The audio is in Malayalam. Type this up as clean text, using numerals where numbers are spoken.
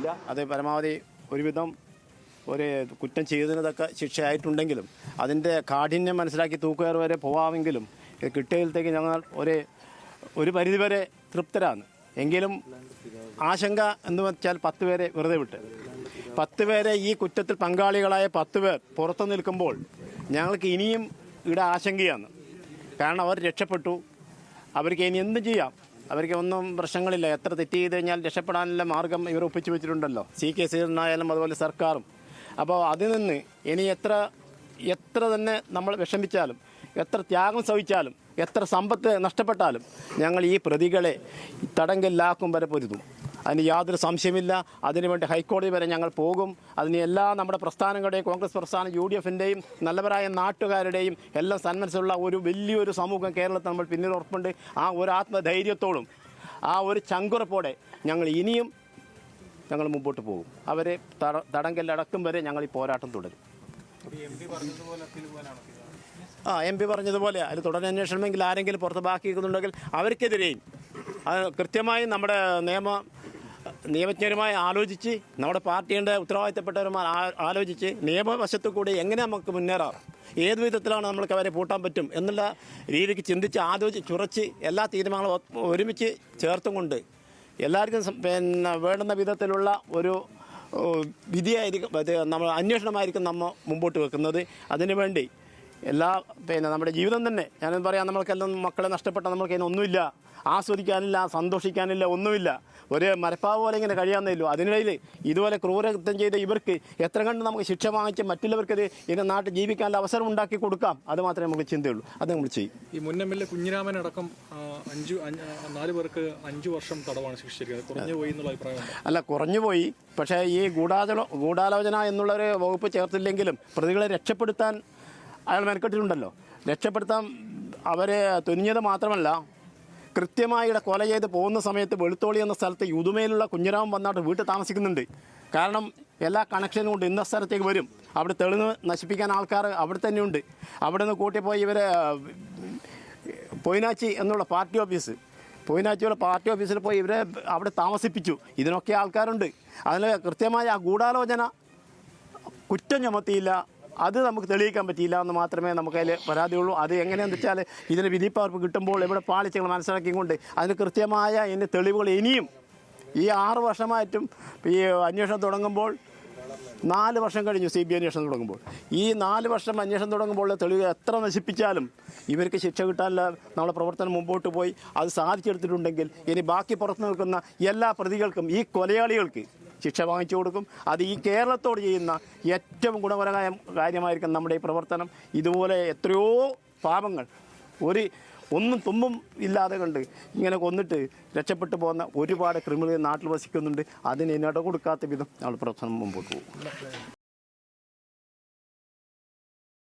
ഇല്ല. അത് പരമാവധി ഒരുവിധം ഒരു കുറ്റം ചെയ്തതിനൊക്കെ ശിക്ഷയായിട്ടുണ്ടെങ്കിലും അതിൻ്റെ കാഠിന്യം മനസ്സിലാക്കി തൂക്കുകയർ വരെ പോവാമെങ്കിലും കിട്ടിയതിലത്തേക്ക് ഞങ്ങൾ ഒരു പരിധിവരെ തൃപ്തരാണ്. എങ്കിലും ആശങ്ക എന്ന് വെച്ചാൽ 10 പേരെ വെറുതെ വിട്ട് 10 പേരെ ഈ കുറ്റത്തിൽ പങ്കാളികളായ 10 പേർ പുറത്തു നിൽക്കുമ്പോൾ ഞങ്ങൾക്ക് ഇനിയും ഇവിടെ ആശങ്കയാണ്. കാരണം അവർ രക്ഷപ്പെട്ടു, അവർക്ക് ഇനി എന്തും ചെയ്യാം, അവർക്ക് ഒന്നും പ്രശ്നങ്ങളില്ല. എത്ര തെറ്റ് ചെയ്ത് കഴിഞ്ഞാൽ രക്ഷപ്പെടാനുള്ള മാർഗം ഇവർ ഒപ്പിച്ചു വെച്ചിട്ടുണ്ടല്ലോ, CKC അതുപോലെ സർക്കാരും. അപ്പോൾ അതിൽ നിന്ന് ഇനി എത്ര തന്നെ നമ്മൾ വിഷമിച്ചാലും, എത്ര ത്യാഗം സഹിച്ചാലും, എത്ര സമ്പത്ത് നഷ്ടപ്പെട്ടാലും ഞങ്ങൾ ഈ പ്രതികളെ തടങ്കലിലാക്കും വരെ പൊരുതും. അതിന് യാതൊരു സംശയമില്ല. അതിനുവേണ്ടി ഹൈക്കോടതി വരെ ഞങ്ങൾ പോകും. അതിന് എല്ലാ നമ്മുടെ പ്രസ്ഥാനങ്ങളുടെയും, കോൺഗ്രസ് പ്രസ്ഥാനം, UDFൻ്റെയും നല്ലവരായ നാട്ടുകാരുടെയും എല്ലാം സന്മനസ്സുള്ള ഒരു വലിയൊരു സമൂഹം കേരളത്തിൽ നമ്മൾ പിന്നീട് ഉറപ്പുണ്ട്. ആ ഒരു ആത്മധൈര്യത്തോടും ആ ഒരു ചങ്കുറപ്പോടെ ഞങ്ങൾ മുമ്പോട്ട് പോകും. അവരെ തടങ്കലിലടക്കം വരെ ഞങ്ങൾ ഈ പോരാട്ടം തുടരും. MP പറഞ്ഞതുപോലെ അതിൽ തുടരന്വേഷണമെങ്കിൽ ആരെങ്കിലും പുറത്ത് ബാക്കിയിട്ടുണ്ടെങ്കിൽ അവർക്കെതിരെയും കൃത്യമായി നമ്മുടെ നിയമജ്ഞരുമായി ആലോചിച്ച്, നമ്മുടെ പാർട്ടിയുടെ ഉത്തരവാദിത്തപ്പെട്ടവരുമായി ആലോചിച്ച് നിയമവശത്തു കൂടി എങ്ങനെ നമുക്ക് മുന്നേറാം, ഏത് വിധത്തിലാണ് നമ്മൾക്ക് അവരെ പൂട്ടാൻ പറ്റും എന്നുള്ള രീതിക്ക് ചിന്തിച്ച് ആലോചിച്ചുറച്ച് എല്ലാ തീരുമാനങ്ങളും ഒരുമിച്ച് ചേർത്തും കൊണ്ട് എല്ലാവർക്കും വേണ്ടുന്ന വിധത്തിലുള്ള ഒരു വിധിയായിരിക്കും, നമ്മൾ അന്വേഷണമായിരിക്കും നമ്മൾ മുമ്പോട്ട് വെക്കുന്നത്. അതിനുവേണ്ടി നമ്മുടെ ജീവിതം തന്നെ ഞാനെന്ന് പറയാം, നമ്മൾക്കെല്ലാം മക്കളെ നഷ്ടപ്പെട്ട നമ്മൾക്ക് അതിനൊന്നുമില്ല, ആസ്വദിക്കാനില്ല, സന്തോഷിക്കാനില്ല, ഒന്നുമില്ല. ഒരു മരപ്പാവ് പോലെ ഇങ്ങനെ കഴിയാമെന്നല്ലോ. അതിനിടയിൽ ഇതുപോലെ ക്രൂരകൃത്യം ചെയ്ത ഇവർക്ക് എത്ര കണ്ട് നമുക്ക് ശിക്ഷ വാങ്ങിച്ച് മറ്റുള്ളവർക്കത് ഇതിൻ്റെ നാട്ടിൽ ജീവിക്കാനുള്ള അവസരം ഉണ്ടാക്കി കൊടുക്കാം, അത് മാത്രമേ നമുക്ക് ചിന്തയുള്ളൂ. അത് നമ്മൾ ചെയ്യും. ഈ മുൻ MLA കുഞ്ഞിരാമനടക്കം 4 പേർക്ക് 5 വർഷം തടവാണ് ശിക്ഷിച്ചിരിക്കുന്നത്. കുറഞ്ഞു പോയി എന്നുള്ള അഭിപ്രായമുണ്ട്. അല്ല, കുറഞ്ഞുപോയി. പക്ഷേ ഈ ഗൂഢാലോചന എന്നുള്ളൊരു വകുപ്പ് ചേർത്തില്ലെങ്കിലും പ്രതികളെ രക്ഷപ്പെടുത്താൻ അയാൾ മെനക്കെട്ടിട്ടുണ്ടല്ലോ. രക്ഷപ്പെടുത്താൻ അവരെ തുനിഞ്ഞത് മാത്രമല്ല, കൃത്യമായി ഇവിടെ കൊല ചെയ്ത് പോകുന്ന സമയത്ത് വെളുത്തോളി എന്ന സ്ഥലത്ത് യുദുമയിലുള്ള കുഞ്ഞിരാമൻ വന്നിട്ട് വീട്ടിൽ താമസിക്കുന്നുണ്ട്. കാരണം എല്ലാ കണക്ഷനും കൊണ്ട് ഇന്ന സ്ഥലത്തേക്ക് വരും. അവിടെ തെളിവ് നശിപ്പിക്കാൻ ആൾക്കാർ അവിടെ തന്നെയുണ്ട്. അവിടെ നിന്ന് കൂട്ടിപ്പോയി ഇവരെ പൊയിനാച്ചി എന്നുള്ള പാർട്ടി ഓഫീസിൽ പോയി ഇവരെ അവിടെ താമസിപ്പിച്ചു. ഇതിനൊക്കെ ആൾക്കാരുണ്ട്. അതിൽ കൃത്യമായ ആ ഗൂഢാലോചന കുറ്റം ചുമത്തിയില്ല, അത് നമുക്ക് തെളിയിക്കാൻ പറ്റിയില്ല എന്ന് മാത്രമേ നമുക്കതിൽ പരാതിയുള്ളൂ. അത് എങ്ങനെയാണെന്ന് വെച്ചാൽ ഇതിന് വിധിപ്പകർപ്പ് കിട്ടുമ്പോൾ ഇവിടെ പാളിച്ചകൾ മനസ്സിലാക്കിക്കൊണ്ട് അതിന് കൃത്യമായ ഇതിൻ്റെ തെളിവുകൾ ഇനിയും ഈ 6 വർഷമായിട്ടും ഈ അന്വേഷണം തുടങ്ങുമ്പോൾ 4 വർഷം കഴിഞ്ഞു CBI അന്വേഷണം തുടങ്ങുമ്പോൾ. ഈ 4 വർഷം അന്വേഷണം തുടങ്ങുമ്പോൾ തെളിവ് എത്ര നശിപ്പിച്ചാലും ഇവർക്ക് ശിക്ഷ കിട്ടാനുള്ള നമ്മുടെ പ്രവർത്തനം മുമ്പോട്ട് പോയി അത് സാധിച്ചെടുത്തിട്ടുണ്ടെങ്കിൽ ഇനി ബാക്കി പുറത്തു നിൽക്കുന്ന എല്ലാ പ്രതികൾക്കും, ഈ കൊലയാളികൾക്ക് ശിക്ഷ വാങ്ങിച്ചു കൊടുക്കും. അത് ഈ കേരളത്തോട് ചെയ്യുന്ന ഏറ്റവും ഗുണപരമായ കാര്യമായിരിക്കും നമ്മുടെ ഈ പ്രവർത്തനം. ഇതുപോലെ എത്രയോ പാപങ്ങൾ ഒന്നും തുമ്പും ഇല്ലാതെ കണ്ട് ഇങ്ങനെ കൊന്നിട്ട് രക്ഷപ്പെട്ടു പോകുന്ന ഒരുപാട് ക്രിമിനൽ നാട്ടിൽ വസിക്കുന്നുണ്ട്. അതിന് ഇട കൊടുക്കാത്ത വിധം നമ്മൾ പ്രവർത്തനം മുമ്പോട്ട് പോകും.